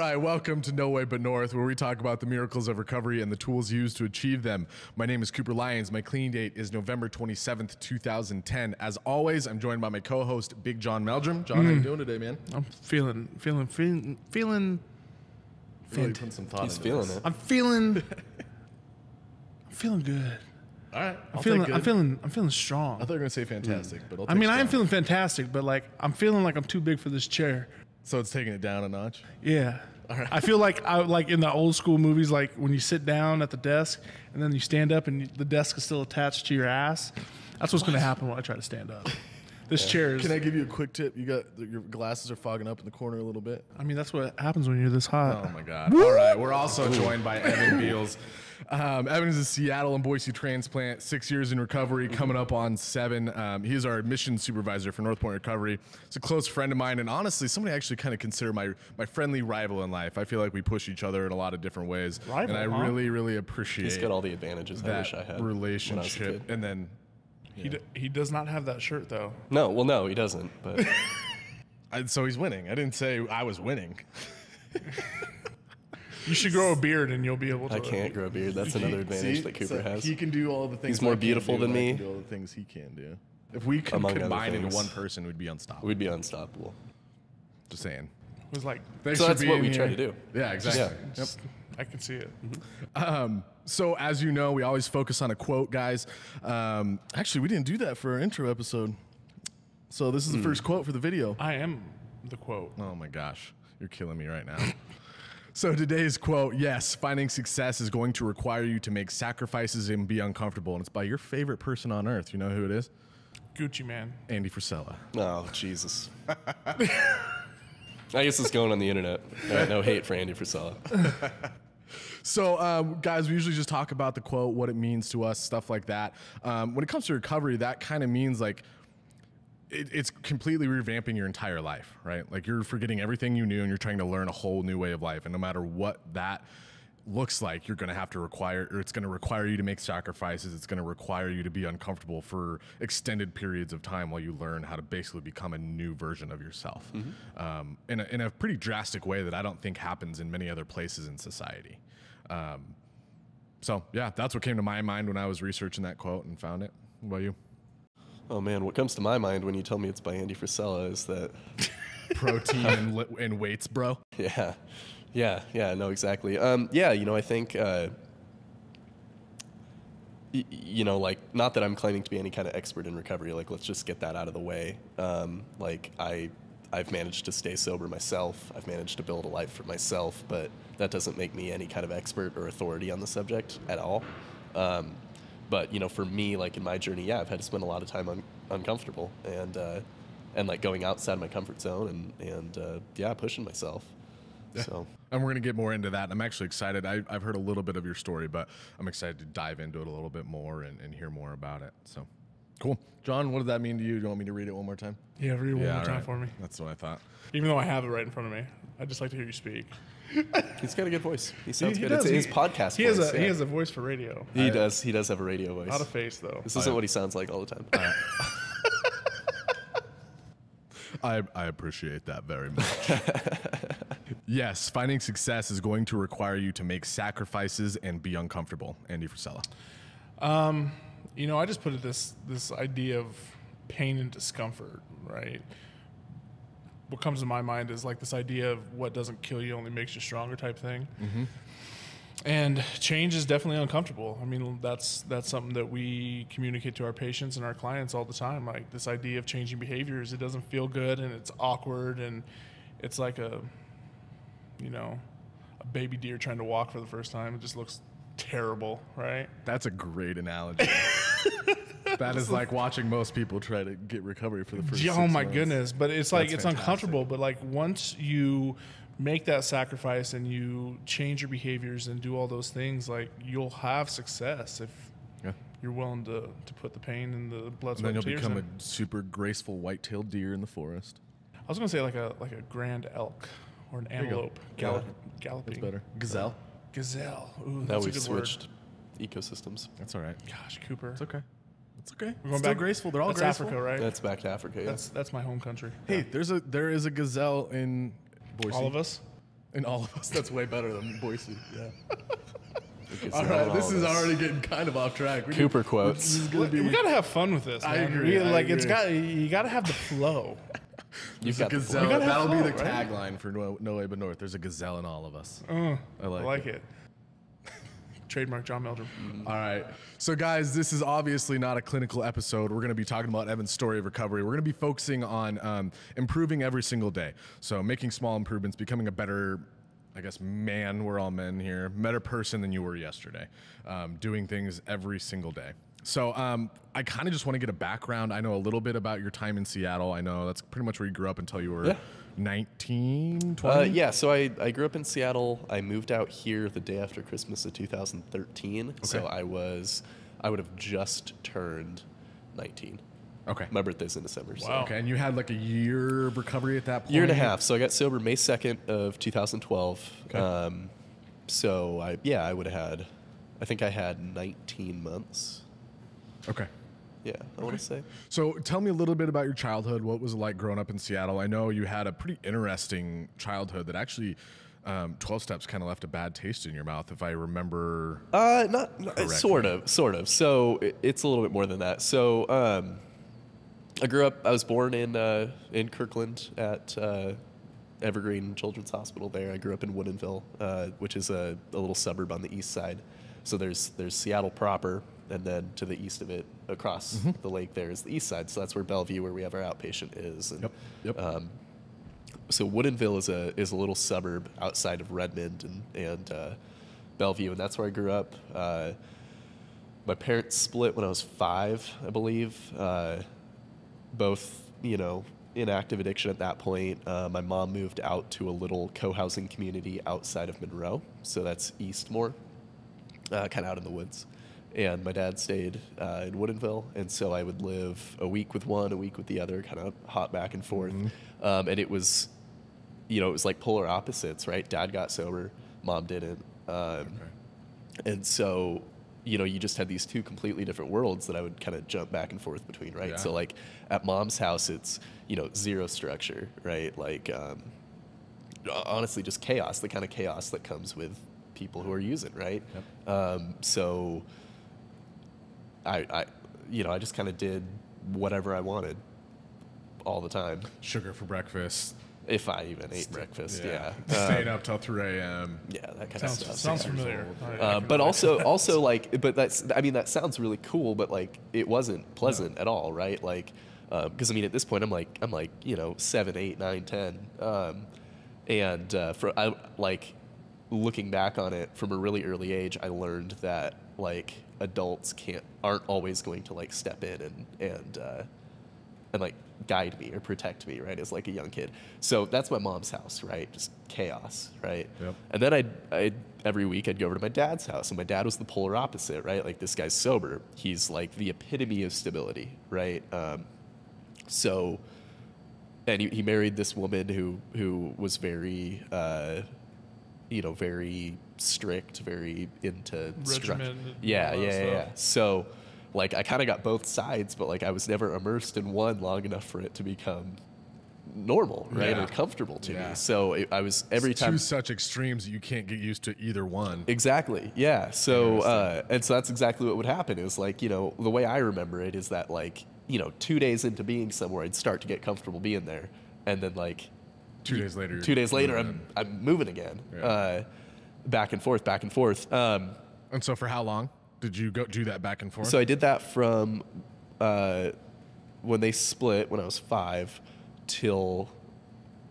right, welcome to No Way But North, where we talk about the miracles of recovery and the tools used to achieve them. My name is Cooper Lyons. My clean date is November 27th, 2010. As always, I'm joined by my co-host, Big John Meldrum. John, how you doing today, man? I'm feeling. Really putting some thought He's into feeling this. it. I'm feeling good. All right, I'm feeling strong. I thought you were gonna say fantastic, but I mean, I am feeling fantastic, but like I'm feeling like I'm too big for this chair. So it's taking it down a notch. Yeah. All right. I feel like in the old school movies, like when you sit down at the desk and then you stand up and the desk is still attached to your ass. That's what's going to happen when I try to stand up. This chair is. Can I give you a quick tip? Your glasses are fogging up in the corner a little bit. I mean, that's what happens when you're this hot. Oh my God! All right, we're also joined by Evan Beals. Evan is a Seattle and Boise transplant, 6 years in recovery, coming up on 7. He is our admissions supervisor for Northpoint Recovery. He's a close friend of mine, and honestly, somebody I actually kind of consider my friendly rival in life. I feel like we push each other in a lot of different ways, Rival, and I really appreciate. He's got all the advantages I wish I had. Relationship, when I was a kid. and then. He does not have that shirt though. No, he doesn't. But So he's winning. I didn't say I was winning. You should grow a beard and you'll be able to. I can't grow a beard. That's another advantage that Cooper has. He can do all the things. He's more beautiful than me. I can do all the things he can do. If we could Among other combine into things. one person, we'd be unstoppable. We'd be unstoppable. Just saying. It was like, Thanks So for that's being what we here. try to do. Yeah, exactly. Yeah. I can see it. So as you know, we always focus on a quote, guys. Actually, we didn't do that for our intro episode. So this is the first quote for the video. I am the quote. Oh my gosh, you're killing me right now. So today's quote, yes, finding success is going to require you to make sacrifices and be uncomfortable. And it's by your favorite person on earth. You know who it is? Gucci Man. Andy Frisella. Oh, Jesus. I guess it's going on the internet. No hate for Andy Frisella. So, guys, we usually just talk about the quote, what it means to us, stuff like that. When it comes to recovery, that kind of means like it's completely revamping your entire life, right? Like you're forgetting everything you knew and you're trying to learn a whole new way of life. And no matter what that looks like, you're going to have to require, or it's going to require you to make sacrifices. It's going to require you to be uncomfortable for extended periods of time while you learn how to basically become a new version of yourself in a pretty drastic way that I don't think happens in many other places in society. So yeah, that's what came to my mind when I was researching that quote and found it. What about you? Oh, man, what comes to my mind when you tell me it's by Andy Frisella is that... Protein and weights, bro. Yeah, no, exactly. Yeah, I think, like, not that I'm claiming to be any kind of expert in recovery, like, let's just get that out of the way. Like, I've managed to stay sober myself. I've managed to build a life for myself, but that doesn't make me any kind of expert or authority on the subject at all. But, for me, like, in my journey, yeah, I've had to spend a lot of time uncomfortable and like, going outside my comfort zone and yeah, pushing myself. Yeah. So. And we're going to get more into that. I'm actually excited. I've heard a little bit of your story, but I'm excited to dive into it a little bit more and hear more about it. So, cool. John, what does that mean to you? Do you want me to read it one more time? Yeah, read it one more time right. for me. That's what I thought. Even though I have it right in front of me, I just like to hear you speak. He's got a good voice. He sounds He good. does. It's his podcast He voice. He has a voice for radio. He does. He does have a radio voice. Not a face though. This isn't what he sounds like all the time. I appreciate that very much. Yes, finding success is going to require you to make sacrifices and be uncomfortable. Andy Frisella. I just put it this idea of pain and discomfort, right? What comes to my mind is like this idea of what doesn't kill you only makes you stronger type thing. Mm-hmm. And change is definitely uncomfortable. I mean, that's something that we communicate to our patients and our clients all the time. Like this idea of changing behaviors, it doesn't feel good and it's awkward and it's like a baby deer trying to walk for the first time. It just looks terrible, right? That's a great analogy. That is like watching most people try to get recovery for the first 6 Oh months. my goodness. But it's like, it's fantastic. uncomfortable. But like once you make that sacrifice and you change your behaviors and do all those things, like you'll have success if you're willing to put the pain and the blood, sweat, And then and you'll tears become in. a super graceful white-tailed deer in the forest. I was going to say like a grand elk or an antelope galloping. That's better. Gazelle. Gazelle. Ooh, Now that's a we've good switched ecosystems. That's all right. word. Gosh, Cooper. It's okay. It's okay. We're going Still back graceful. They're all that's graceful. Africa, right? That's back to Africa, yeah. That's my home country. Hey, there is a gazelle in Boise. All of us? In all of us, that's way better than Boise. Yeah. All right, this is already getting kind of off track. Cooper quotes. This is gonna be, We gotta have fun with this. I Man. agree, I It's agree. you gotta have the flow. You've there's a got the gazelle. You gotta have That'll be the flow, right? tagline for No Way But North. There's a gazelle in all of us. I like it. Trademark John Meldrum. All right. So, guys, this is obviously not a clinical episode. We're going to be talking about Evan's story of recovery. We're going to be focusing on improving every single day. So, making small improvements, becoming a better, I guess, man, we're all men here, better person than you were yesterday, doing things every single day. So I kind of just want to get a background. I know a little bit about your time in Seattle. I know that's pretty much where you grew up until you were 19, 20? Yeah, so I grew up in Seattle. I moved out here the day after Christmas of 2013. So I would have just turned 19. Okay. My birthday's in December. So. Wow. Okay, and you had like a year of recovery at that point? Year and a half. So I got sober May 2nd of 2012. Okay. So I would have had, I think I had 19 months. Okay. Yeah, I want to say. So tell me a little bit about your childhood. What was it like growing up in Seattle? I know you had a pretty interesting childhood that actually 12 Steps kind of left a bad taste in your mouth, if I remember. Not sort correctly. of. So it's a little bit more than that. So I was born in Kirkland at Evergreen Children's Hospital there. I grew up in Woodinville, which is a little suburb on the east side. So there's Seattle proper, and then to the east of it, across the lake, there is the east side. So that's where Bellevue, where we have our outpatient, is. And, Yep. So Woodinville is a little suburb outside of Redmond and Bellevue, and that's where I grew up. My parents split when I was 5, I believe. Both, in active addiction at that point. My mom moved out to a little co-housing community outside of Monroe, so that's east more, kind of out in the woods. And my dad stayed in Woodinville, and so I would live a week with one, a week with the other, kind of hop back and forth. And it was, it was like polar opposites, right? Dad got sober, mom didn't. And so, you just had these two completely different worlds that I would kind of jump back and forth between, right? Yeah. So like at mom's house, it's, zero structure, right? Like, honestly, just chaos, the kind of chaos that comes with people who are using, right? So I just kind of did whatever I wanted all the time. Sugar for breakfast. If I even ate breakfast, yeah. Staying up till 3 a.m. Yeah, that kind of stuff. Sounds familiar. But also like, but that sounds really cool, but like it wasn't pleasant at all, right? Like, because at this point I'm like 7, 8, 9, 10, and looking back on it from a really early age, I learned that like adults aren't always going to like step in and like guide me or protect me, right, as like a young kid. So that's my mom's house, right? Just chaos, right? Yep. And then I'd every week I'd go over to my dad's house, and my dad was the polar opposite, right? Like this guy's sober. He's like the epitome of stability, right? And he married this woman who was very, very strict, very into structure. Yeah. So, like, I kind of got both sides, but like I was never immersed in one long enough for it to become normal, right, or comfortable to me. So I was every time two such extremes that you can't get used to either one. Exactly. Yeah. So and so that's exactly what would happen. Is like the way I remember it is that like 2 days into being somewhere, I'd start to get comfortable being there, and then like 2 days later. 2 days later, I'm moving again, back and forth. And so for how long did you go do that back and forth? So I did that from when they split when I was 5 till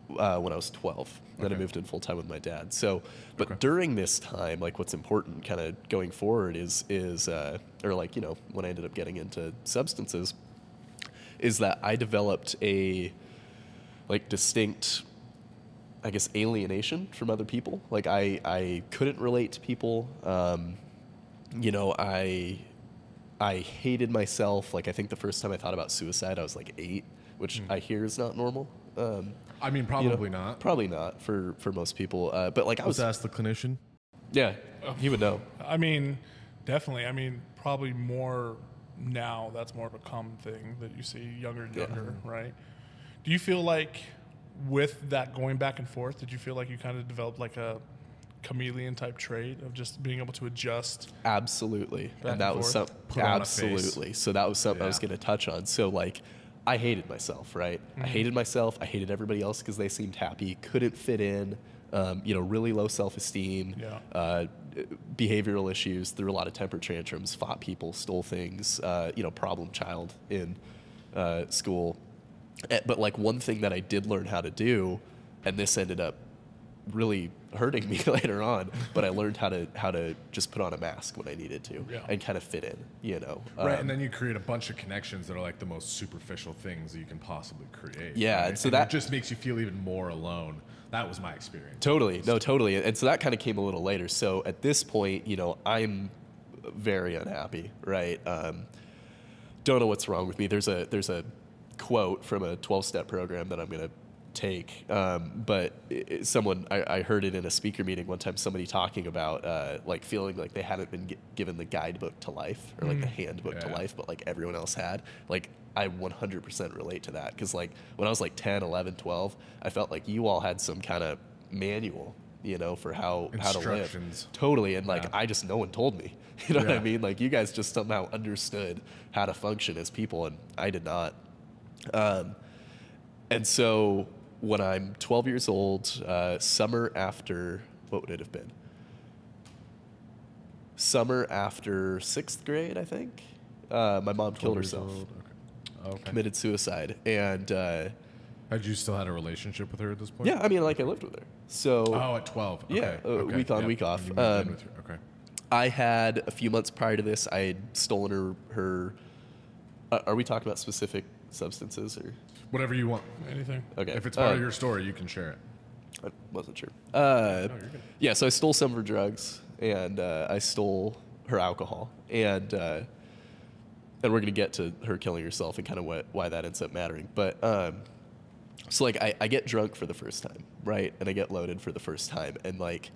when I was 12. Then I moved in full time with my dad. So, but during this time, like what's important kind of going forward is or like, when I ended up getting into substances, is that I developed a like distinct, I guess, alienation from other people. Like I couldn't relate to people. I hated myself. Like I think the first time I thought about suicide, I was like 8, which I hear is not normal. Probably not. Probably not for most people. But like I was ask the clinician. Yeah, he would know. Definitely. Probably more now. That's more of a common thing that you see younger and younger, right? Do you feel like with that going back and forth, did you feel like you kind of developed like a chameleon type trait of just being able to adjust? Absolutely. And that was something, Put on a absolutely. So that was something I was Yeah. going to touch on. So like, I hated myself, right? I hated myself. I hated everybody else because they seemed happy, couldn't fit in, really low self-esteem, behavioral issues, threw a lot of temper tantrums, fought people, stole things, problem child in school. But like one thing that I did learn how to do, and this ended up really hurting me later on, but I learned how to just put on a mask when I needed to and kind of fit in, Right, and then you create a bunch of connections that are like the most superficial things that you can possibly create. Yeah, right? and so and that it just makes you feel even more alone. That was my experience. Totally. No, totally. And so that kind of came a little later. So at this point, I'm very unhappy, right? Don't know what's wrong with me. There's a quote from a 12-step program that I'm going to take. But I heard it in a speaker meeting one time, somebody talking about like feeling like they hadn't been given the guidebook to life or like the handbook to life, but like everyone else had. Like I 100% relate to that because like when I was like 10, 11, 12, I felt like you all had some kind of manual, for how to live. Totally. And like no one told me. You know what I mean? Like you guys just somehow understood how to function as people and I did not. And so when I'm 12 years old, summer after, what would it have been? Summer after 6th grade, I think. My mom killed herself. Okay. Committed suicide. And had you still had a relationship with her at this point? yeah, I mean, like I lived with her. So at 12. Yeah, Okay. week on, week off. You moved in with her. Okay. I had a few months prior to this, I had stolen her are we talking about specific substances or Whatever you want. Anything. okay? If it's part of your story, you can share it. I wasn't sure. No, you're good. Yeah, so I stole some of her drugs and I stole her alcohol, and we're gonna get to her killing herself and kind of why that ends up mattering. But so like I get drunk for the first time, right? And I get loaded for the first time, and like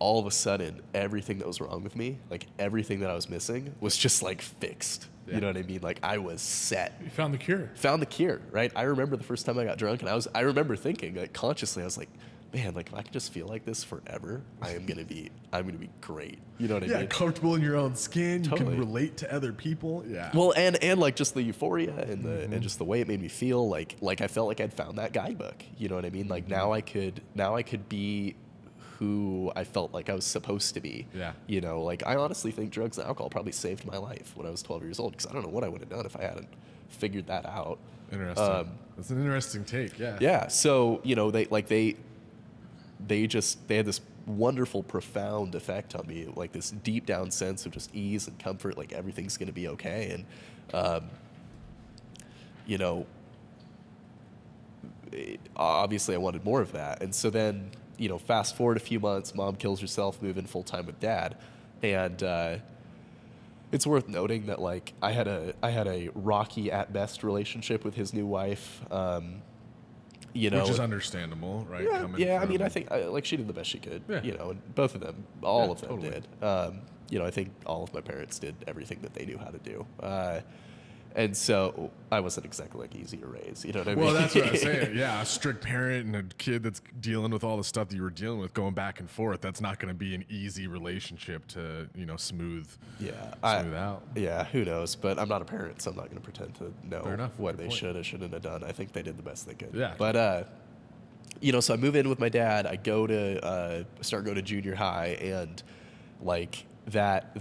all of a sudden, everything that was wrong with me, like everything that I was missing, was just like fixed. Yeah. You know what I mean? Like I was set. You found the cure. Found the cure, right? I remember the first time I got drunk, and I remember thinking, like consciously, I was like, man, like if I can just feel like this forever, I'm gonna be great. You know what I mean? Comfortable in your own skin. You Totally. can relate to other people. Yeah. Well, and like just the euphoria and the and just the way it made me feel, like I felt like I'd found that guidebook. You know what I mean? Like now I could be who I felt like I was supposed to be. Yeah. Like I honestly think drugs and alcohol probably saved my life when I was 12 years old, because I don't know what I would have done if I hadn't figured that out. Interesting. That's an interesting take. Yeah. Yeah. So they had this wonderful, profound effect on me, like this deep down sense of just ease and comfort, like everything's going to be okay. And, obviously I wanted more of that. And so then, fast forward a few months, mom kills herself, move in full time with dad. And, it's worth noting that like I had a rocky at best relationship with his new wife. Which is understandable, right? Yeah. I mean, I think like she did the best she could. Yeah. And both of them, all of them totally. did. I think all of my parents did everything that they knew how to do. And so I wasn't exactly like easy to raise. You know what I mean? Well, that's what I was saying. Yeah, a strict parent and a kid that's dealing with all the stuff that you were dealing with, going back and forth. That's not going to be an easy relationship to smooth. Smooth out. Yeah, who knows? But I'm not a parent, so I'm not going to pretend to know Fair enough. what Good they point. should or shouldn't have done. I think they did the best they could. Yeah. But so I move in with my dad. I go to start going to junior high, and like that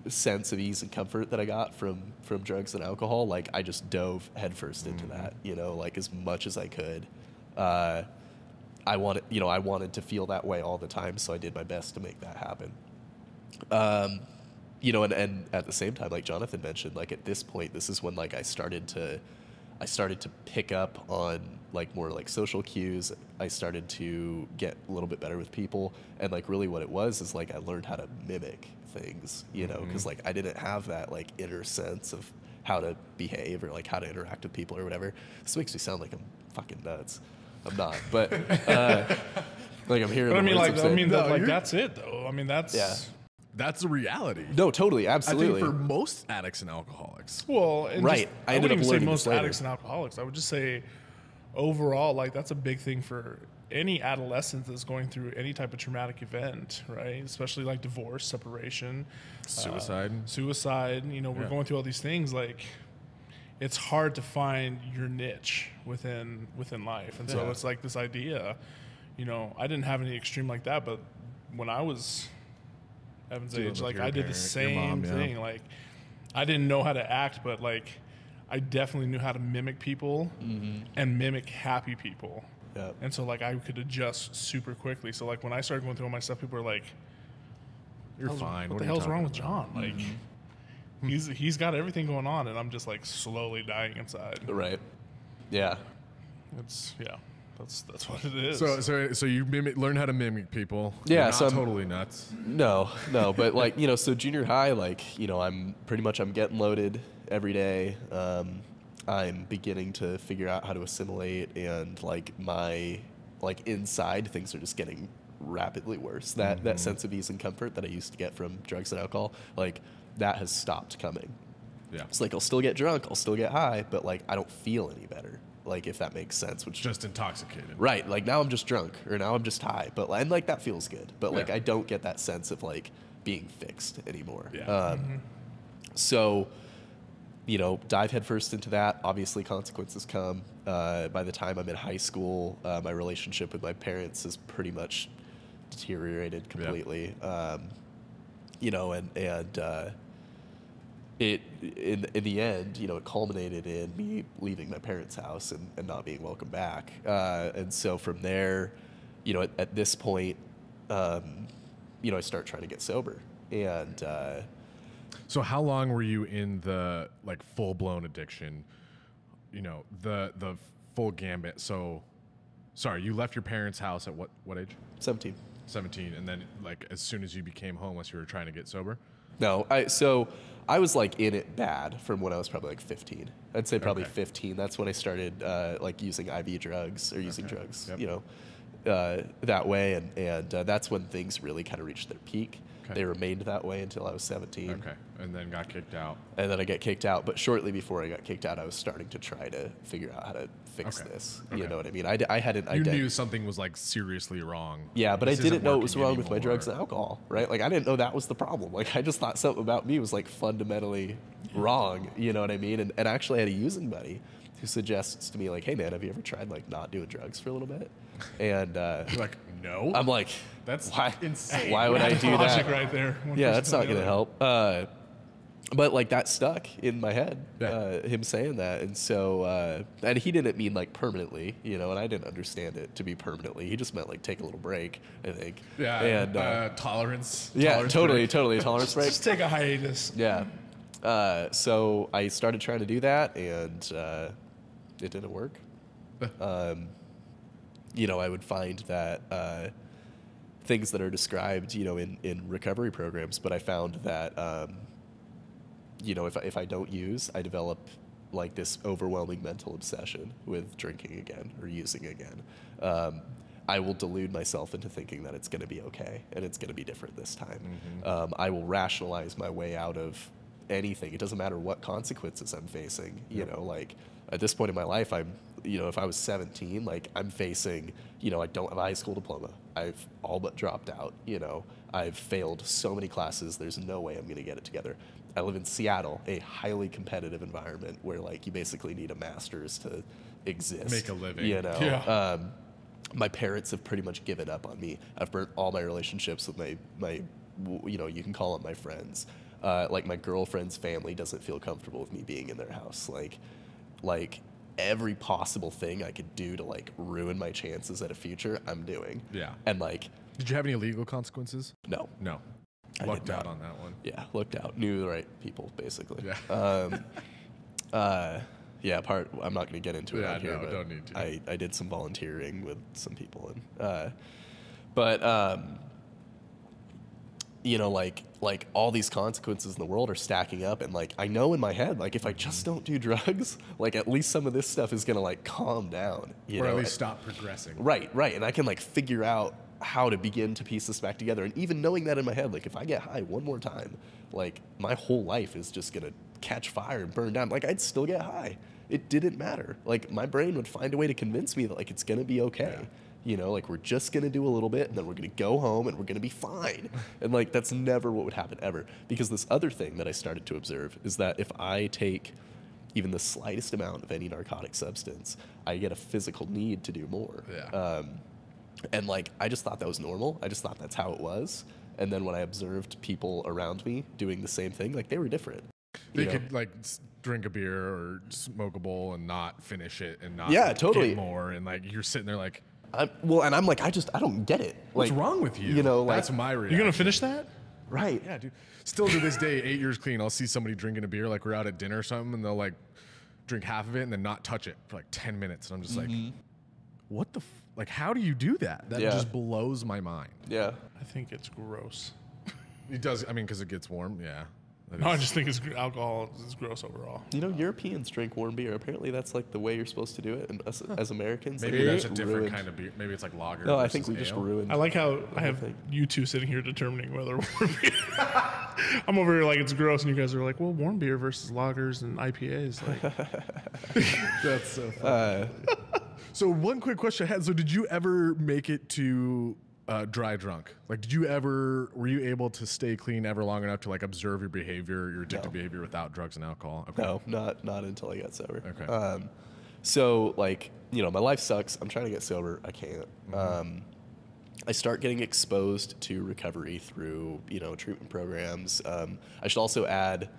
sense of ease and comfort that I got from drugs and alcohol, like I just dove headfirst into that, like as much as I could. I wanted to feel that way all the time, so I did my best to make that happen. And at the same time, like Jonathan mentioned, like at this point, this is when like I started to pick up on like more like social cues. I started to get a little bit better with people, and like really what it was is like I learned how to mimic things, because like I didn't have that like inner sense of how to behave or like how to interact with people or whatever. This makes me sound like I'm fucking nuts. I'm not, but like I'm hearing. But I mean, like, No, that's it though. I mean, that's That's the reality. No, totally, I absolutely. think for most addicts and alcoholics. well, and Right. just- I I ended wouldn't up even say learning most this later. addicts and alcoholics. I would just say overall, like that's a big thing for any adolescent that's going through any type of traumatic event, right? Especially like divorce, separation, suicide. You know, we're going through all these things. Like, it's hard to find your niche within life, and so it's like this idea. You know, I didn't have any extreme like that, but when I was Evan's age, like I did the same thing. Like, I didn't know how to act, but like I definitely knew how to mimic people and mimic happy people. Yep. And so like I could adjust super quickly. So like when I started going through all my stuff, people were like, "You're fine. What the hell's wrong with John?" Like he's got everything going on, and I'm just like slowly dying inside. Right. Yeah. That's what it is. So you learn how to mimic people. Yeah. You're So not I'm totally nuts. No, but like, you know, so junior high, like, you know, I'm getting loaded every day. I'm beginning to figure out how to assimilate, and like my inside things are just getting rapidly worse. That sense of ease and comfort that I used to get from drugs and alcohol, like that has stopped coming. Yeah. It's like I'll still get drunk, I'll still get high, but like I don't feel any better. Like, if that makes sense, which just intoxicated. Right. Like now I'm just drunk, or now I'm just high, but and like that feels good. But like I don't get that sense of like being fixed anymore. Yeah. So, you know, dive headfirst into that. Obviously, consequences come. By the time I'm in high school, my relationship with my parents has pretty much deteriorated completely. You know, and it in the end, you know, it culminated in me leaving my parents' house and not being welcome back. And so from there, you know, at this point, you know, I start trying to get sober. And so how long were you in the like full blown addiction? You know, the full gambit. So, sorry, you left your parents' house at what age? 17. 17, and then like as soon as you became homeless, you were trying to get sober? No, I was like in it bad from when I was probably like 15. I'd say probably 15. That's when I started like using IV drugs or using drugs, you know, that way. And that's when things really kind of reached their peak. They remained that way until I was 17. Okay, and then got kicked out. And then I got kicked out. But shortly before I got kicked out, I was starting to try to figure out how to fix this. You know what I mean? I hadn't. You knew something was like seriously wrong. Yeah, but I didn't know it was wrong with my drugs and alcohol, right? Like I didn't know that was the problem. Like I just thought something about me was like fundamentally wrong. You know what I mean? And actually, I had a using buddy who suggests to me like, "Hey man, have you ever tried like not doing drugs for a little bit?" And you're like, no. I'm like, that's insane. Why would I do that? Right there. Yeah, that's not going to help. But like that stuck in my head, him saying that. And so, and he didn't mean like permanently, you know, and I didn't understand it to be permanently. He just meant like take a little break, I think. Yeah. And tolerance. Yeah, totally a tolerance break. Just take a hiatus. Yeah. So I started trying to do that, and it didn't work. You know, I would find that things that are described, you know, in recovery programs, but I found that, you know, if I don't use, I develop like this overwhelming mental obsession with drinking again or using again. I will delude myself into thinking that it's going to be okay and it's going to be different this time. I will rationalize my way out of anything. It doesn't matter what consequences I'm facing, you know, like at this point in my life, you know, if I was 17, like I'm facing, you know, I don't have a high school diploma. I've all but dropped out, you know, I've failed so many classes. There's no way I'm going to get it together. I live in Seattle, a highly competitive environment where like you basically need a master's to exist. Make a living. You know, my parents have pretty much given up on me. I've burnt all my relationships with my, you know, you can call them my friends. Like my girlfriend's family doesn't feel comfortable with me being in their house. Like every possible thing I could do to like ruin my chances at a future, I'm doing. Yeah. And like, did you have any legal consequences? No. Lucked out on that one. Yeah, lucked out. Knew the right people, basically. Yeah. Yeah, I'm not going to get into it on here, but don't need to. I did some volunteering with some people, and but you know, like all these consequences in the world are stacking up, and like I know in my head, like if I just don't do drugs, like at least some of this stuff is gonna like calm down, you know, at least stop progressing. Right, and I can like figure out how to begin to piece this back together, and even knowing that in my head, like if I get high one more time, like my whole life is just gonna catch fire and burn down. Like I'd still get high, it didn't matter. Like my brain would find a way to convince me that like it's gonna be okay. Yeah. You know, like we're just gonna do a little bit and then we're gonna go home and we're gonna be fine. And like that's never what would happen ever. Because this other thing that I started to observe is that if I take even the slightest amount of any narcotic substance, I get a physical need to do more. Yeah. And like I just thought that was normal. I just thought that's how it was. And then when I observed people around me doing the same thing, like they were different. They could like drink a beer or smoke a bowl and not finish it and not totally get more. And like you're sitting there like, and I'm like, I don't get it. what's Like, wrong with you? You know, like, that's my reaction. You're going to finish that? right. Yeah, dude. Still to this day, 8 years clean, I'll see somebody drinking a beer, like we're out at dinner or something, and they'll like drink half of it and then not touch it for like 10 minutes. And I'm just like, what the, like, how do you do that? That just blows my mind. Yeah. I think it's gross. It does. I mean, because it gets warm. Yeah. No, I just think alcohol is gross overall. You know, Europeans drink warm beer. Apparently, that's like the way you're supposed to do it. And us as Americans, Maybe like, that's a we different ruined- kind of beer. Maybe it's like lager. No, I versus think we just ale. ruined. I like how I have thing. you two sitting here determining whether warm beer. I'm over here like it's gross, and you guys are like, well, warm beer versus lagers and IPAs. Like, That's so funny. So one quick question I had. So did you ever make it to dry drunk? Like, were you able to stay clean ever long enough to like observe your behavior, your addictive behavior without drugs and alcohol? Okay. No, not until I got sober. Okay. So like, you know, my life sucks. I'm trying to get sober. I can't. I start getting exposed to recovery through, you know, treatment programs. I should also add,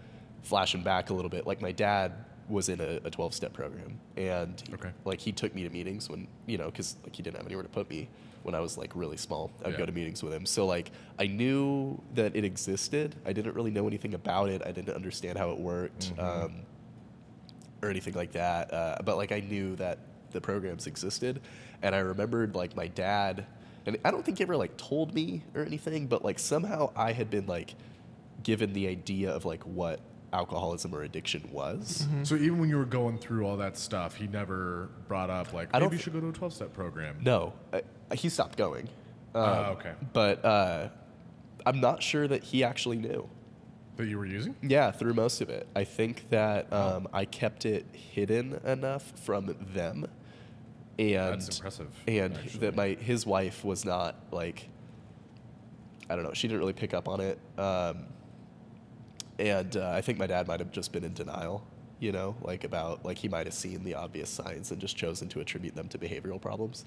flashing back a little bit, like my dad was in a 12-step program, and like he took me to meetings when, you know, because like he didn't have anywhere to put me when I was like really small. I'd go to meetings with him. So like I knew that it existed. I didn't really know anything about it. I didn't understand how it worked or anything like that. But like I knew that the programs existed, and I remembered like my dad, and I don't think he ever like told me or anything, but like somehow I had been like given the idea of like what alcoholism or addiction was. So even when you were going through all that stuff, he never brought up like, maybe you should go to a 12-step program. No, he stopped going. Okay. But I'm not sure that he actually knew. That you were using? Yeah, through most of it. I think that I kept it hidden enough from them, and That's impressive. And actually. that his wife was not like, I don't know, she didn't really pick up on it. And I think my dad might have just been in denial, you know, like about, like he might have seen the obvious signs and just chosen to attribute them to behavioral problems.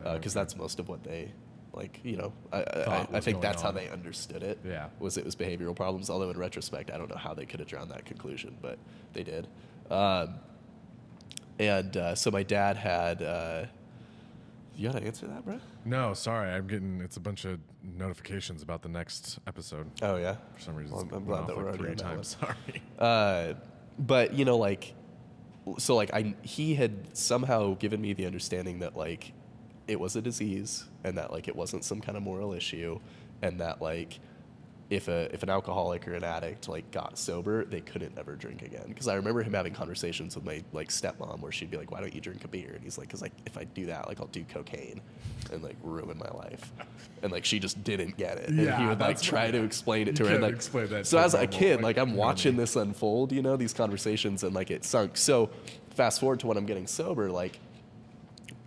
Because that's most of what they, like, you know, I think that's how they understood it. Yeah. Was it was behavioral problems. Although in retrospect, I don't know how they could have drawn that conclusion, but they did. So my dad had, you gotta answer that, bro? No, sorry. it's a bunch of notifications about the next episode. Oh, yeah? For some reason. Well, it's I'm going glad off that we're like already 3 on that times. one. Sorry. But, you know, like, so, like, he had somehow given me the understanding that, like, it was a disease and that, like, it wasn't some kind of moral issue, and that, like, if an alcoholic or an addict like got sober, they couldn't ever drink again. Because I remember him having conversations with my like stepmom where she'd be like, "Why don't you drink a beer?" And he's like, "Cause like if I do that, like I'll do cocaine and like ruin my life." And like she just didn't get it. And Yeah, he would like that's try right. to explain it to You her. And can't like explain that so to as a normal, kid, like, like I'm you know watching me. this unfold, you know, these conversations, and like it sunk. So fast forward to when I'm getting sober, like.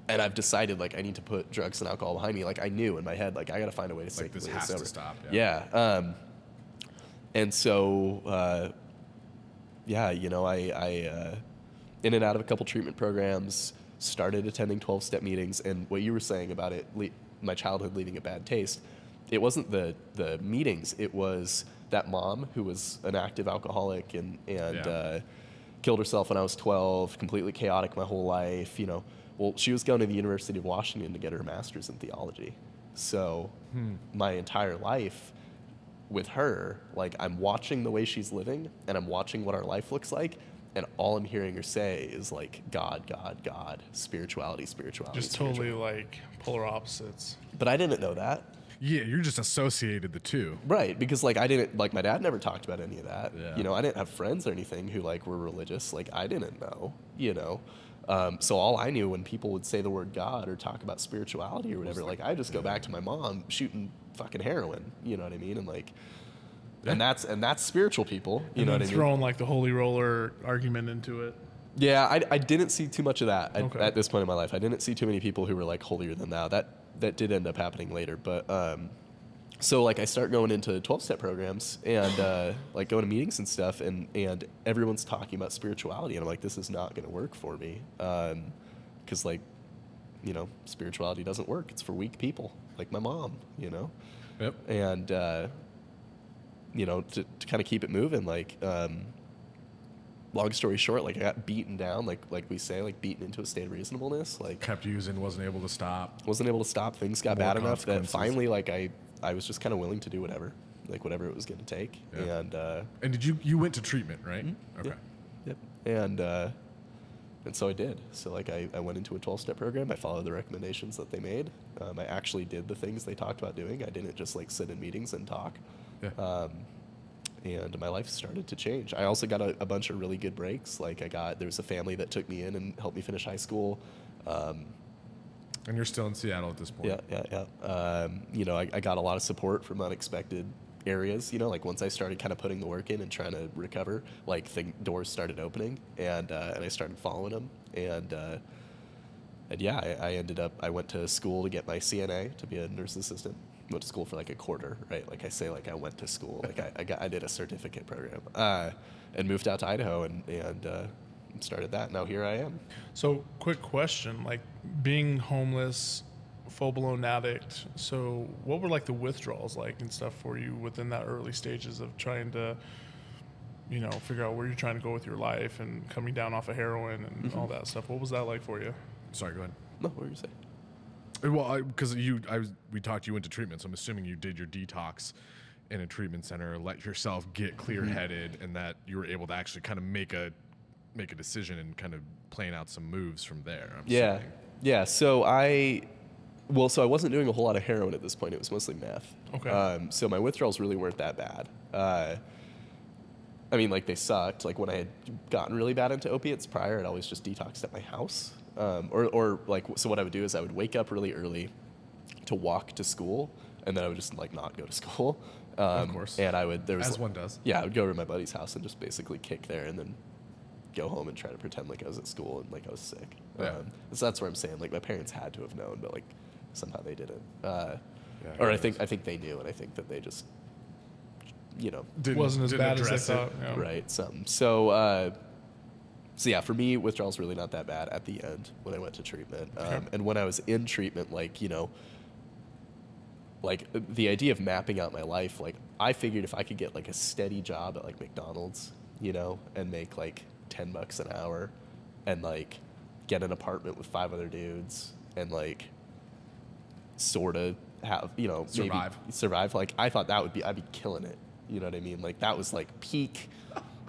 And I've decided, like, I need to put drugs and alcohol behind me. Like, I knew in my head, like, I got to find a way to stay Like, this completely has sober. to stop. Yeah. And so, yeah, you know, I in and out of a couple treatment programs, started attending 12-step meetings. And what you were saying about it, my childhood leaving a bad taste, it wasn't the meetings. It was that mom who was an active alcoholic and killed herself when I was 12, completely chaotic my whole life, you know. Well, she was going to the University of Washington to get her master's in theology. So my entire life with her, like I'm watching the way she's living and I'm watching what our life looks like. And all I'm hearing her say is like, God, God, God, spirituality, spirituality. just totally like polar opposites. But I didn't know that. Yeah, you're just associated the two. Right, because like I didn't, like my dad never talked about any of that. Yeah. You know, I didn't have friends or anything who like were religious. Like I didn't know, you know. So all I knew when people would say the word God or talk about spirituality or whatever, like I just go back to my mom shooting fucking heroin, you know what I mean? And like, and that's spiritual people, you know what I mean? Throwing like the holy roller argument into it. Yeah, I didn't see too much of that Okay. at this point in my life. I didn't see too many people who were like holier than thou. That did end up happening later, but so like I start going into 12-step programs and like going to meetings and stuff, and everyone's talking about spirituality, and I'm like, this is not going to work for me, because like, you know, spirituality doesn't work. It's for weak people like my mom, you know. Yep. And you know, to kind of keep it moving, like, long story short, like I got beaten down, like we say, like beaten into a state of reasonableness, like Kept using, wasn't able to stop. Things got More bad enough that consequences. finally, like I was just kind of willing to do whatever it was going to take. Yeah. And And you went to treatment, right? Okay. Yep. And so I did. So like I went into a 12-step program. I followed the recommendations that they made. I actually did the things they talked about doing. I didn't just like sit in meetings and talk. Yeah. And my life started to change. I also got a bunch of really good breaks. Like there was a family that took me in and helped me finish high school. And you're still in Seattle at this point. Yeah. You know, I got a lot of support from unexpected areas. You know, like once I started kind of putting the work in and trying to recover, like the doors started opening, and I started following them. And yeah, I went to school to get my CNA to be a nurse assistant. Went to school for like a quarter, right? Like I say, like I went to school, like I did a certificate program, and moved out to Idaho and started that. Now here I am. So, quick question: like being homeless, full-blown addict. So, what were like the withdrawals like and stuff for you within that early stages of trying to, you know, figure out where you're trying to go with your life and coming down off of heroin and all that stuff? What was that like for you? Sorry, go ahead. No, what were you saying? Well, because we talked you into treatment, so I'm assuming you did your detox in a treatment center, let yourself get clear-headed, and that you were able to actually kind of make a decision and kind of playing out some moves from there. I'm assuming. Yeah. So I wasn't doing a whole lot of heroin at this point. It was mostly meth. Okay. So my withdrawals really weren't that bad. I mean, like they sucked. Like when I had gotten really bad into opiates prior, I'd always just detoxed at my house. Or like, so what I would do is I would wake up really early to walk to school, and then I would just like not go to school. Of course. And As one does. Yeah, I would go over to my buddy's house and just basically kick there, and then go home and try to pretend like I was at school and like I was sick. Yeah. So that's where I'm saying, like my parents had to have known, but like somehow they didn't. Yeah, Or I it think they knew, and I think that they just, you know, Wasn't as bad as they address it. thought. Yeah. right, something. So yeah, for me, withdrawal's really not that bad at the end when I went to treatment. And when I was in treatment, like, you know, like the idea of mapping out my life, like I figured if I could get like a steady job at like McDonald's, you know, and make like $10 an hour and like get an apartment with 5 other dudes and like sort of have, you know, maybe survive. Like I thought I'd be killing it. You know what I mean? Like that was like peak.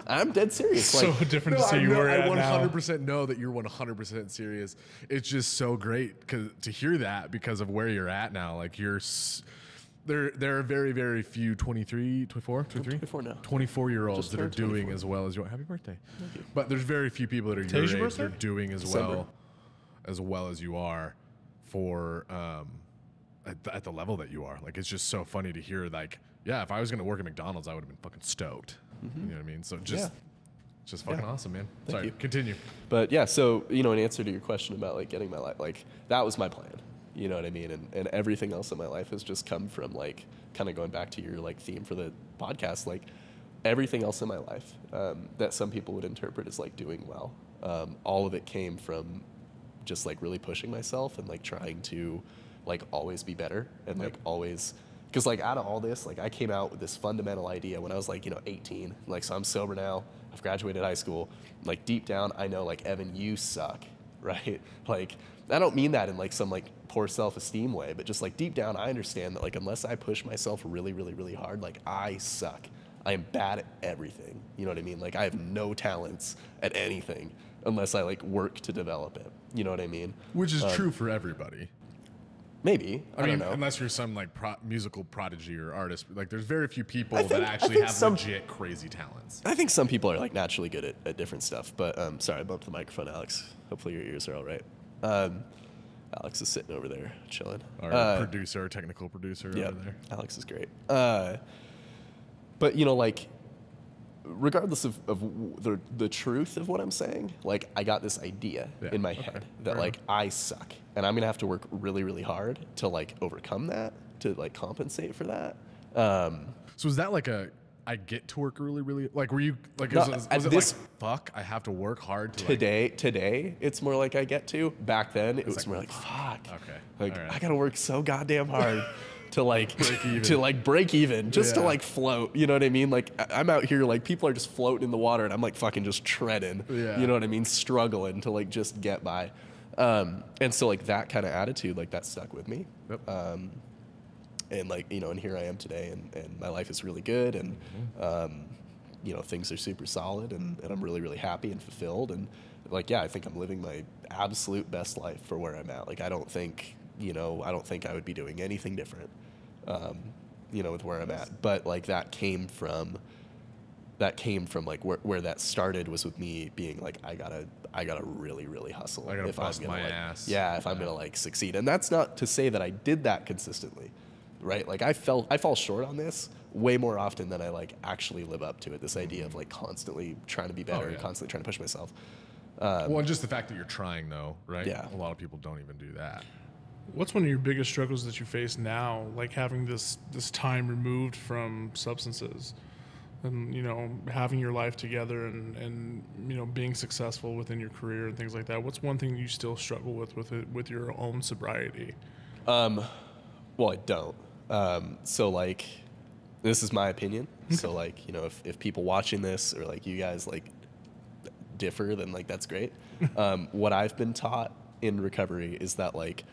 I'm dead serious. Like, So different to see you were I at now. 100% know that you're 100% serious. It's just so great to hear that because of where you're at now. Like there are very, very few 23, 24, 23? 24 now. 24-year-olds Just that are turned doing 24. as well as you. Happy birthday. Thank you. But there's very few people that are Today's your your age that are birthday? doing as December. well as you are for at the level that you are. Like it's just so funny to hear. Like, yeah, if I was gonna work at McDonald's, I would have been fucking stoked. You know what I mean? So just fucking awesome, man. Thank Sorry, you. continue. But yeah, so, you know, in answer to your question about like getting my life, like that was my plan, you know what I mean? And everything else in my life has just come from like, kind of going back to your like theme for the podcast, like everything else in my life that some people would interpret as like doing well. All of it came from just like really pushing myself and like trying to like always be better and like always, because like out of all this, like I came out with this fundamental idea when I was like, you know, 18, like, so I'm sober now, I've graduated high school, like deep down, I know like, Evan, you suck, right? Like, I don't mean that in like some like poor self-esteem way, but just like deep down, I understand that like, unless I push myself really, really, really hard, like I suck. I am bad at everything. You know what I mean? Like I have no talents at anything unless I like work to develop it. You know what I mean? Which is true for everybody. Maybe. I mean, don't know. unless you're some like musical prodigy or artist, like there's very few people I that think actually have some- legit crazy talents. I think some people are like naturally good at different stuff, but sorry, I bumped the microphone, Alex. Hopefully your ears are all right. Alex is sitting over there chilling. Our technical producer Yeah, over there. Alex is great. But you know, like regardless of the truth of what I'm saying, like I got this idea in my head that like I suck and I'm gonna have to work really, really hard to like overcome that, to like compensate for that. So is that like I get to work really, really, like, were you like, No, was at it this- like, fuck, I have to work hard to Today, it's more like I get to. Back then, it was more like, fuck. Okay. Like, All right. I gotta work so goddamn hard to like break even, just to Yeah. like float. You know what I mean? Like, I'm out here, like, people are just floating in the water, and I'm like fucking just treading. Yeah. You know what I mean? Struggling to like just get by. And so like that kind of attitude, like that stuck with me. Yep. And like, you know, and here I am today, and my life is really good, and you know, things are super solid, and I'm really, really happy and fulfilled, and like, yeah, I think I'm living my absolute best life for where I'm at. Like, I don't think I would be doing anything different, you know, with where I'm at. But like that came from like where that started was with me being like, I gotta really, really hustle. I gotta if bust I'm gonna, my like, ass. Yeah, if I'm gonna like succeed. And that's not to say that I did that consistently, right? Like I fall short on this way more often than I like actually live up to it. This idea of like constantly trying to be better, yeah. constantly trying to push myself. Well, and just the fact that you're trying though, right? Yeah. A lot of people don't even do that. What's one of your biggest struggles that you face now, like having this time removed from substances, and you know, having your life together, and you know, being successful within your career and things like that? What's one thing you still struggle with your own sobriety? Well, I don't. So like, this is my opinion. So like, you know, if people watching this or like you guys like differ, then like that's great. What I've been taught in recovery is that like,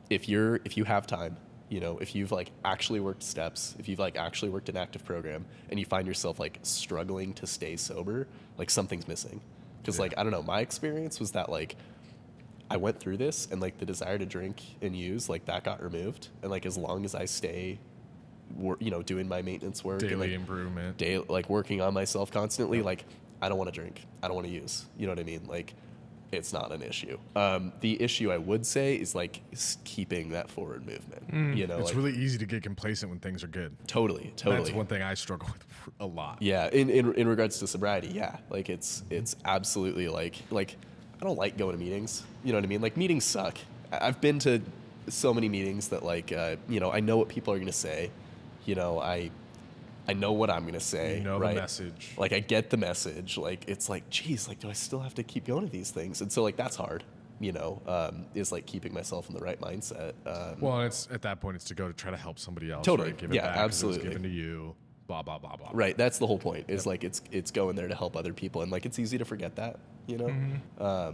if you have time, you know, if you've like actually worked steps, if you've like actually worked an active program, and you find yourself like struggling to stay sober, like something's missing. Because like, I don't know, my experience was that like I went through this and like the desire to drink and use, like that got removed, and like as long as I stay you know, doing my maintenance work, Daily and, like, improvement. like working on myself constantly, like I don't want to drink, I don't want to use, you know what I mean? Like, it's not an issue. The issue I would say is like keeping that forward movement. You know, It's like, really easy to get complacent when things are good. totally. That's one thing I struggle with a lot. Yeah, in regards to sobriety, yeah, like it's absolutely like I don't like going to meetings. You know what I mean? Like, meetings suck. I've been to so many meetings that like you know, I know what people are gonna say. You know, I know what I'm gonna say. You know right? the message. Like, I get the message. Like, it's like, geez, like, do I still have to keep going to these things? And so like that's hard. You know, is like keeping myself in the right mindset. Well, and it's at that point, it's to go to try to help somebody else. Totally. Right? Give it Yeah, back 'cause absolutely. It was given to you. Blah blah blah blah. Right. That's the whole point. Is like it's going there to help other people, and like it's easy to forget that. You know.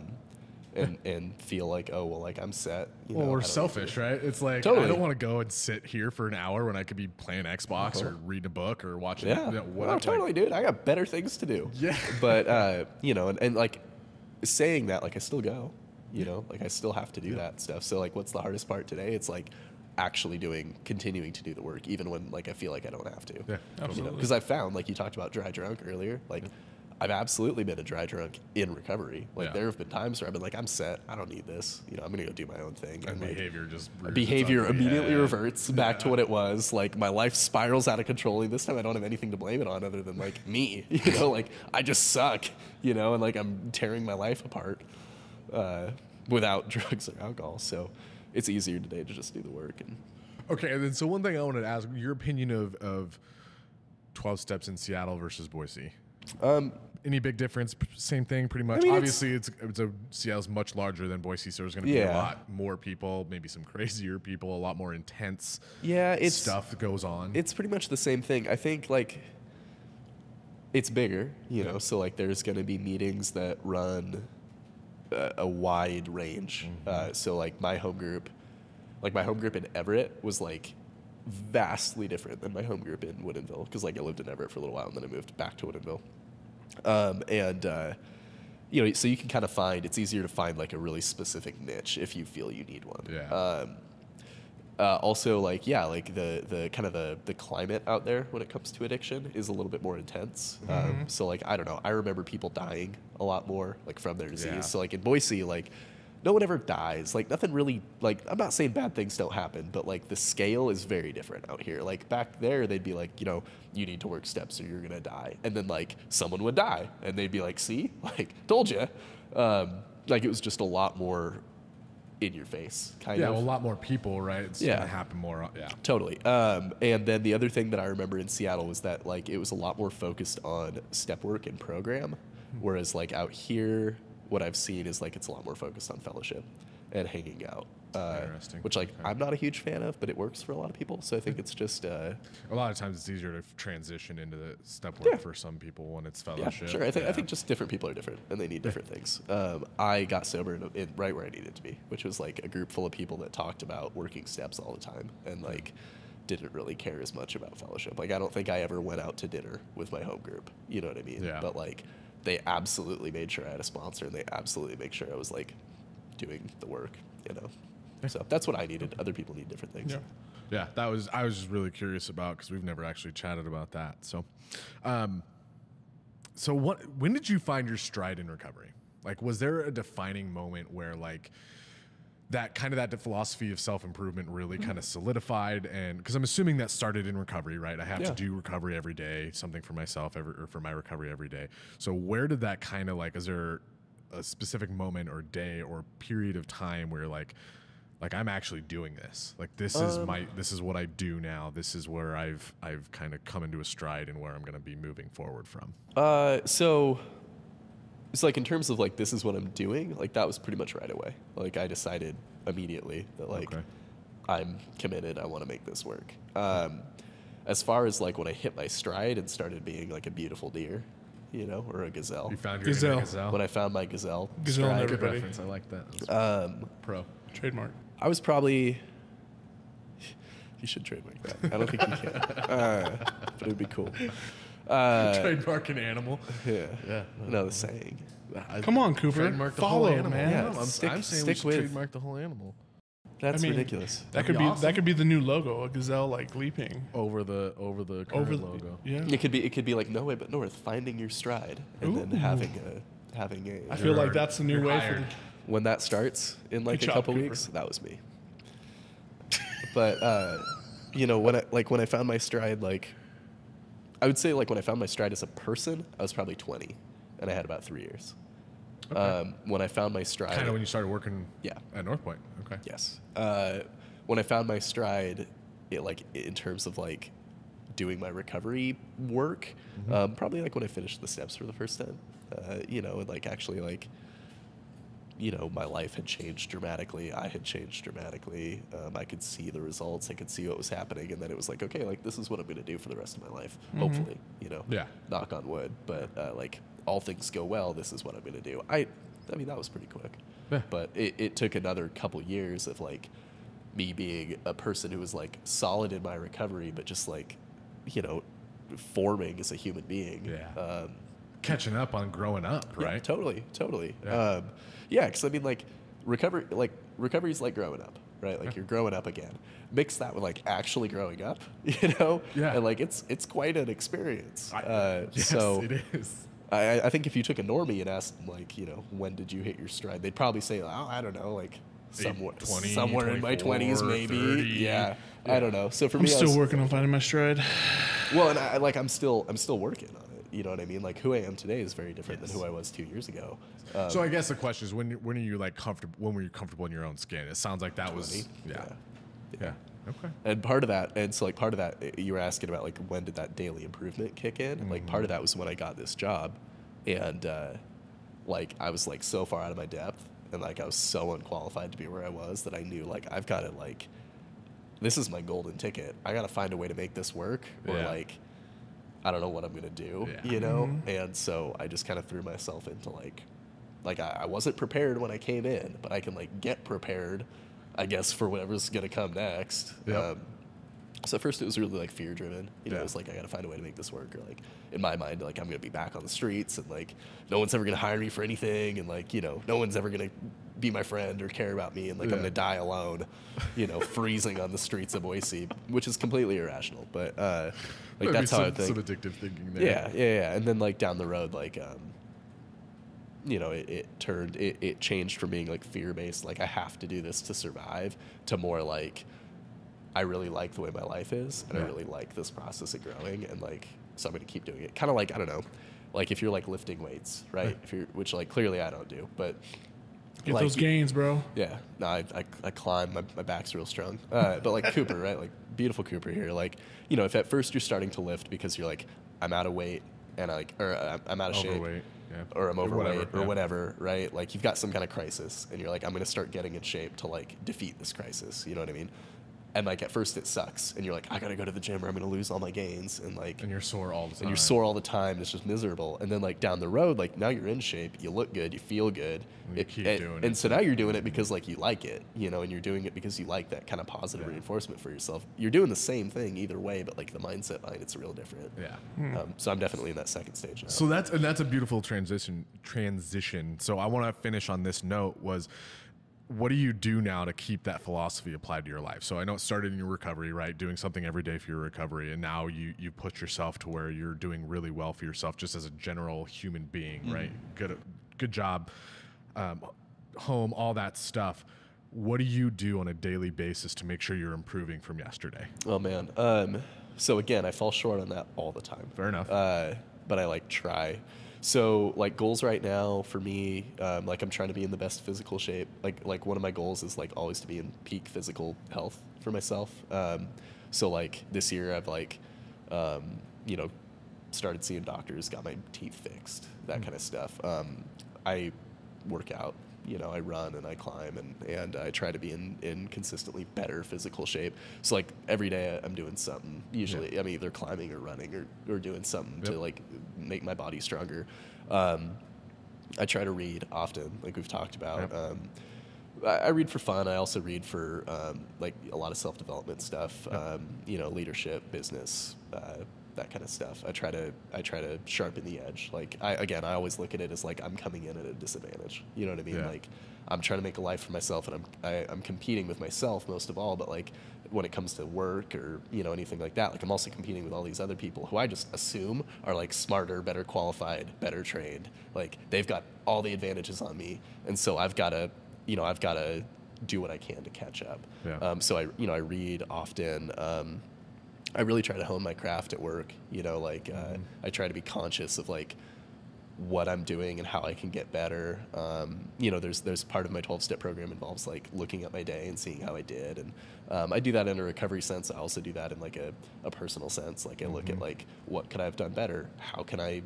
And feel like, oh well, like I'm set. You Well, know, we're I don't selfish, right? It's like, Totally. I don't want to go and sit here for an hour when I could be playing Xbox or reading a book or watching. Yeah. You know, No, whatever. totally, dude. I got better things to do. Yeah. But you know, and like saying that, like I still go. You know, like I still have to do that stuff. So like, what's the hardest part today? It's like actually continuing to do the work, even when like I feel like I don't have to. Yeah, absolutely. Because I found, like you talked about dry drunk earlier, like I've absolutely been a dry drunk in recovery. Like Yeah. there have been times where I've been like, I'm set. I don't need this. You know, I'm gonna go do my own thing. And like, behavior just rears behavior its ugly immediately head. reverts back to what it was. Like my life spirals out of control. And this time I don't have anything to blame it on other than like me. You know, like I just suck. You know, and like I'm tearing my life apart without drugs or alcohol. So it's easier today to just do the work. And Okay, and then so one thing I wanted to ask your opinion of 12 steps in Seattle versus Boise. Any big difference? Same thing, pretty much. I mean, Obviously, Seattle's much larger than Boise, so there's going to be a Yeah. lot more people, maybe some crazier people, a lot more intense yeah, it's stuff that goes on. It's pretty much the same thing. I think like it's bigger, you know, so like there's going to be meetings that run a wide range. So like my home group in Everett was like vastly different than my home group in Woodinville, because like I lived in Everett for a little while and then I moved back to Woodinville. You know, so you can kind of it's easier to find like a really specific niche if you feel you need one. Yeah. Also, like, yeah, like the kind of the climate out there when it comes to addiction is a little bit more intense. So like, I don't know, I remember people dying a lot more like from their disease. Yeah. So like in Boise, like no one ever dies. Like nothing really, like I'm not saying bad things don't happen, but like the scale is very different out here. Like back there, they'd be like, you know, you need to work steps or you're gonna die. And then like someone would die and they'd be like, see, like told you. Like it was just a lot more in your face kind of. Yeah, well, a lot more people, right? It's gonna happen more. Yeah, totally. And then the other thing that I remember in Seattle was that like it was a lot more focused on step work and program, whereas like out here, what I've seen is like it's a lot more focused on fellowship and hanging out. Interesting. Which like I'm not a huge fan of, but it works for a lot of people. So I think it's just a lot of times it's easier to transition into the step work for some people when it's fellowship. Yeah, sure. I think just different people are different and they need different things. I got sober in right where I needed to be, which was like a group full of people that talked about working steps all the time and like didn't really care as much about fellowship. Like I don't think I ever went out to dinner with my home group. You know what I mean? Yeah. But like they absolutely made sure I had a sponsor and they absolutely make sure I was like doing the work, you know? So that's what I needed. Other people need different things. Yeah, I was just really curious about because we've never actually chatted about that. So, when did you find your stride in recovery? Like, was there a defining moment where like that philosophy of self-improvement really kind of solidified? And because I'm assuming that started in recovery, right? I have to do recovery every day, something for myself or for my recovery every day. So where did that kind of like, is there a specific moment or day or period of time where like I'm actually doing this. Like this is what I do now. This is where I've kind of come into a stride and where I'm going to be moving forward from. So it's like in terms of like this is what I'm doing. Like that was pretty much right away. Like I decided immediately that like I'm committed. I want to make this work. As far as like when I hit my stride and started being like a beautiful deer, you know, or a gazelle. You found your gazelle. When I found my gazelle. Gazelle and Good everybody. reference. I like that. Pro. Trademark. I was probably. You should trademark that. I don't think you can, but it'd be cool. Trademark an animal. Yeah. No, the saying. Come on, Cooper. Trademark the Follow, whole animal. man. Yeah, I'm saying we stick should with. trademark the whole animal. That's ridiculous. That could be be awesome. that could be the new logo, a gazelle like leaping Over the current logo. Yeah. It could be like No Way But North, finding your stride, and then having a. I feel like that's the new You're way hired. for When that starts in like Good a job, couple Cooper. weeks, that was me. But you know, when I found my stride, like I would say like when I found my stride as a person, I was probably 20, and I had about 3 years. When I found my stride, Kind of when you started working at Northpoint. Okay. yes. When I found my stride, it like in terms of like doing my recovery work, probably like when I finished the steps for the first time. You know, and like actually like. You know, my life had changed dramatically. I had changed dramatically. I could see the results. I could see what was happening. And then it was like, okay, like this is what I'm going to do for the rest of my life. Hopefully, you know, knock on wood. But like all things go well, this is what I'm going to do. I mean, that was pretty quick. Yeah. But it took another couple years of like me being a person who was like solid in my recovery, but just like, you know, forming as a human being. Yeah. Catching up on growing up, right? Yeah, totally. Yeah. Because I mean, like recovery is like growing up, right? Like you're growing up again. Mix that with like actually growing up, you know? Yeah. And like it's quite an experience. Yes, so it is. I think if you took a normie and asked them, like, you know, when did you hit your stride? They'd probably say, oh, I don't know, like somewhere in my 20s, maybe. 30. Yeah. I don't know. So for I'm me, still working on finding my stride. well, and I'm still working on it. You know what I mean? Like who I am today is very different than who I was 2 years ago. So I guess the question is when are you like comfortable? When were you comfortable in your own skin? It sounds like that was 20. Yeah. Okay. And part of that, you were asking about like when did that daily improvement kick in? Like part of that was when I got this job, and like I was like so far out of my depth, and like I was so unqualified to be where I was that I knew like I've got to like, this is my golden ticket. I got to find a way to make this work, or like I don't know what I'm gonna do, you know. And so I just kind of threw myself into like I wasn't prepared when I came in, but I can like get prepared, I guess, for whatever's gonna come next. Yep. So at first it was really like fear driven. You know, it was like I gotta find a way to make this work, or like in my mind, like I'm gonna be back on the streets, and like no one's ever gonna hire me for anything, and like, you know, no one's ever gonna be my friend or care about me, and like I'm gonna die alone, you know, freezing on the streets of Boise, which is completely irrational. But like that's how I think. Some addictive thinking there. Yeah. And then like down the road, like it changed from being like fear-based, like I have to do this to survive, to more like I really like the way my life is, and I really like this process of growing, and like, so I'm going to keep doing it. Kind of like, I don't know, like if you're like lifting weights, right? Which like clearly I don't do, but get like, those gains, bro. Yeah, no, I climb, my back's real strong. But like Cooper, right? Like beautiful Cooper here. Like, if at first you're starting to lift because you're like, I'm out of weight and I'm out of shape, or I'm overweight or whatever, right? Like you've got some kind of crisis and you're like, I'm going to start getting in shape to like defeat this crisis. You know what I mean? And like at first it sucks, and you're like, I gotta go to the gym or I'm gonna lose all my gains, and like, and you're sore all the time. And you're sore all the time. It's just miserable. And then like down the road, like now you're in shape, you look good, you feel good, you keep doing it. And so now you're doing it because like you like it, and you're doing it because you like that kind of positive reinforcement for yourself. You're doing the same thing either way, but like the mindset behind it's real different. Yeah. So I'm definitely in that second stage now. So that's a beautiful transition. So I want to finish on this note was, what do you do now to keep that philosophy applied to your life? So I know it started in your recovery, right? Doing something every day for your recovery. And now you put yourself to where you're doing really well for yourself just as a general human being, right? Good job, home, all that stuff. What do you do on a daily basis to make sure you're improving from yesterday? Oh, man. So again, I fall short on that all the time. Fair enough. But I like try. So like goals right now for me, like I'm trying to be in the best physical shape. Like one of my goals is like always to be in peak physical health for myself. So like this year I've like, started seeing doctors, got my teeth fixed, that kind of stuff. I work out, I run and I climb and I try to be in consistently better physical shape. So like every day I'm doing something. Usually I'm either climbing or running or doing something to like make my body stronger. I try to read often, like we've talked about. I read for fun. I also read for like a lot of self-development stuff, leadership, business, that kind of stuff. I try to sharpen the edge. Like I always look at it as like I'm coming in at a disadvantage. You know what I mean? Like I'm trying to make a life for myself, and I'm competing with myself most of all. But like when it comes to work or anything like that, like I'm also competing with all these other people who I just assume are like smarter, better qualified, better trained. Like they've got all the advantages on me, and so I've got to do what I can to catch up. So I read often. I really try to hone my craft at work, I try to be conscious of like what I'm doing and how I can get better. There's part of my 12-step program involves like looking at my day and seeing how I did. And I do that in a recovery sense. I also do that in like a personal sense. Like I look at like, what could I have done better? How can I,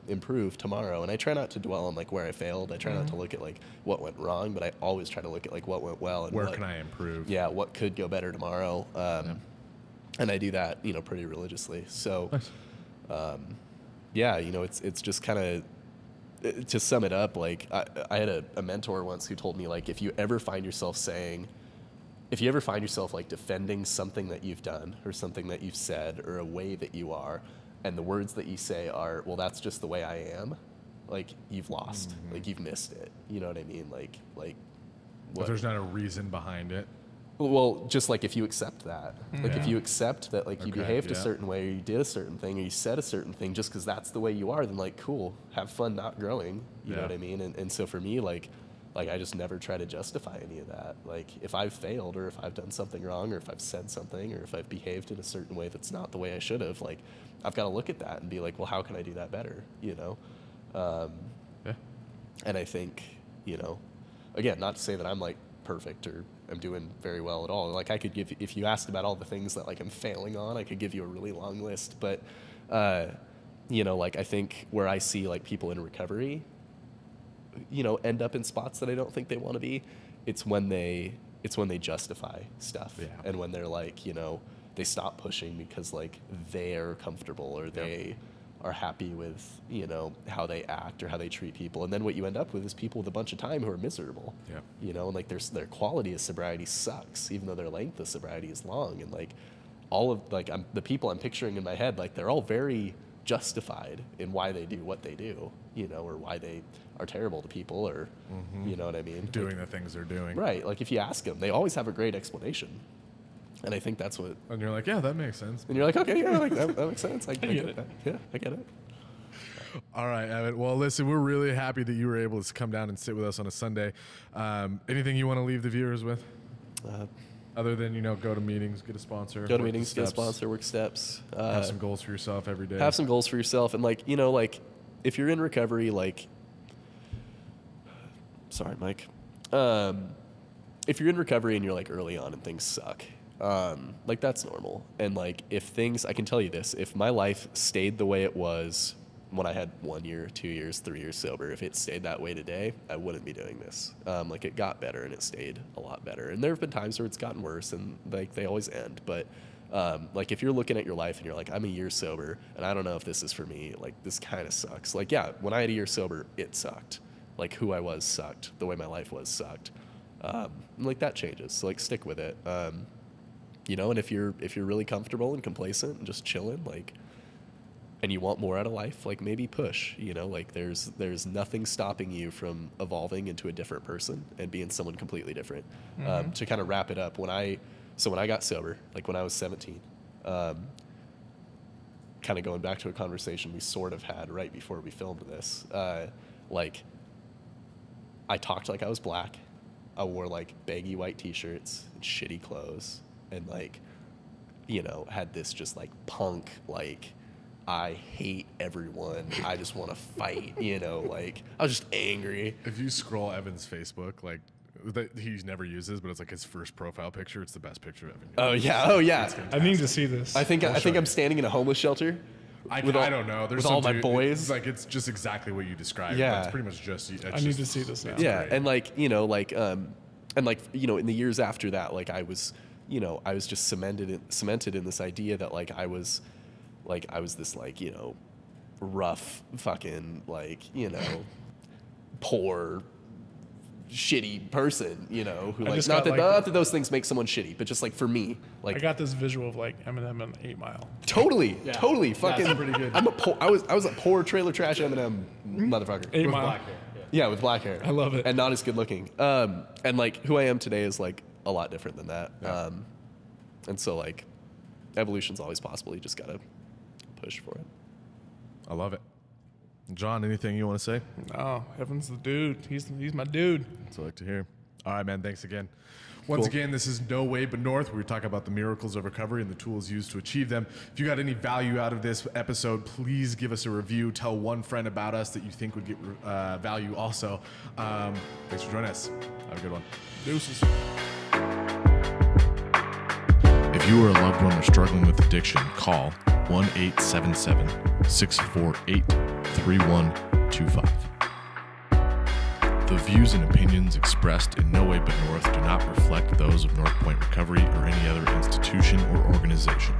improve tomorrow? And I try not to dwell on like where I failed. I try not to look at like what went wrong, but I always try to look at like what went well and where can I improve? Yeah. What could go better tomorrow? And I do that, pretty religiously. So, nice. It's just kind of, to sum it up, like I had a mentor once who told me like, if you ever find yourself like defending something that you've done or something that you've said or a way that you are, and the words that you say are, well, that's just the way I am, like you've lost, like you've missed it. You know what I mean? Like what? If there's not a reason behind it. Well, just like if you accept that, like if you accept that, like you behaved a certain way, or you did a certain thing, or you said a certain thing, just because that's the way you are, then like, cool, have fun not growing. You know what I mean? And so for me, like I just never try to justify any of that. Like if I've failed, or if I've done something wrong, or if I've said something, or if I've behaved in a certain way that's not the way I should have, like I've got to look at that and be like, well, how can I do that better? And I think, again, not to say that I'm like perfect or I'm doing very well at all. Like I could give, if you asked about all the things that like I'm failing on, I could give you a really long list. But, like I think where I see like people in recovery, end up in spots that I don't think they want to be, it's when they justify stuff. And when they're like, they stop pushing because like they're comfortable or they are happy with, how they act or how they treat people. And then what you end up with is people with a bunch of time who are miserable, and like their quality of sobriety sucks, even though their length of sobriety is long. And like all of like the people I'm picturing in my head, like they're all very justified in why they do what they do, or why they are terrible to people, or, you know what I mean? Doing the things they're doing. Right. Like if you ask them, they always have a great explanation. And I think that's what... And you're like, yeah, that makes sense. And you're like, okay, yeah, like that makes sense. I get it. Yeah, I get it. All right, Evan. Well, listen, we're really happy that you were able to come down and sit with us on a Sunday. Anything you want to leave the viewers with? Other than, go to meetings, get a sponsor. Go to meetings, get a sponsor, work steps. Have some goals for yourself every day. Have some goals for yourself. And, if you're in recovery, sorry, Mike. If you're in recovery and you're, early on and things suck, that's normal. And, if things, I can tell you this, if my life stayed the way it was when I had 1 year, 2 years, 3 years sober, if it stayed that way today, I wouldn't be doing this. It got better and it stayed a lot better. And there have been times where it's gotten worse and they always end. But if you're looking at your life and you're I'm a year sober and I don't know if this is for me, this kind of sucks. When I had a year sober, it sucked. Who I was sucked. The way my life was sucked. That changes. So stick with it. And if you're really comfortable and complacent and just chilling, and you want more out of life, maybe push, there's nothing stopping you from evolving into a different person and being someone completely different. To kind of wrap it up, when I got sober, when I was 17, kind of going back to a conversation we sort of had right before we filmed this, I talked like I was black. I wore baggy white t-shirts and shitty clothes and had this just punk, I hate everyone. I just want to fight, I was just angry. If you scroll Evan's Facebook, that he never uses, but it's his first profile picture. It's the best picture of Evan. Oh yeah. I need to see this. I think I'm standing in a homeless shelter. I don't know. There's with all my boys. It's just exactly what you described. Yeah. It's pretty much just. I need to see this now. Yeah, great. And in the years after that, I was just cemented in this idea that I was this rough fucking poor shitty person, who not that those things make someone shitty, but just for me, I got this visual of Eminem on 8 Mile. Totally fucking that's pretty good. I was a poor trailer trash Eminem motherfucker. 8 Mile. Yeah, with black hair. I love it. And not as good looking. And who I am today is a lot different than that. Yeah. And so evolution's always possible. You just gotta push for it. I love it. John, anything you want to say? No, Evan's the dude. He's my dude. That's what I like to hear. All right, man. Thanks again. Once again, this is No Way But North, where we talk about the miracles of recovery and the tools used to achieve them. If you got any value out of this episode, please give us a review. Tell one friend about us that you think would get value also. Thanks for joining us. Have a good one. Deuces. If you or a loved one are struggling with addiction, call 1-877-648-3125. The views and opinions expressed in No Way But North do not reflect those of Northpoint Recovery or any other institution or organization.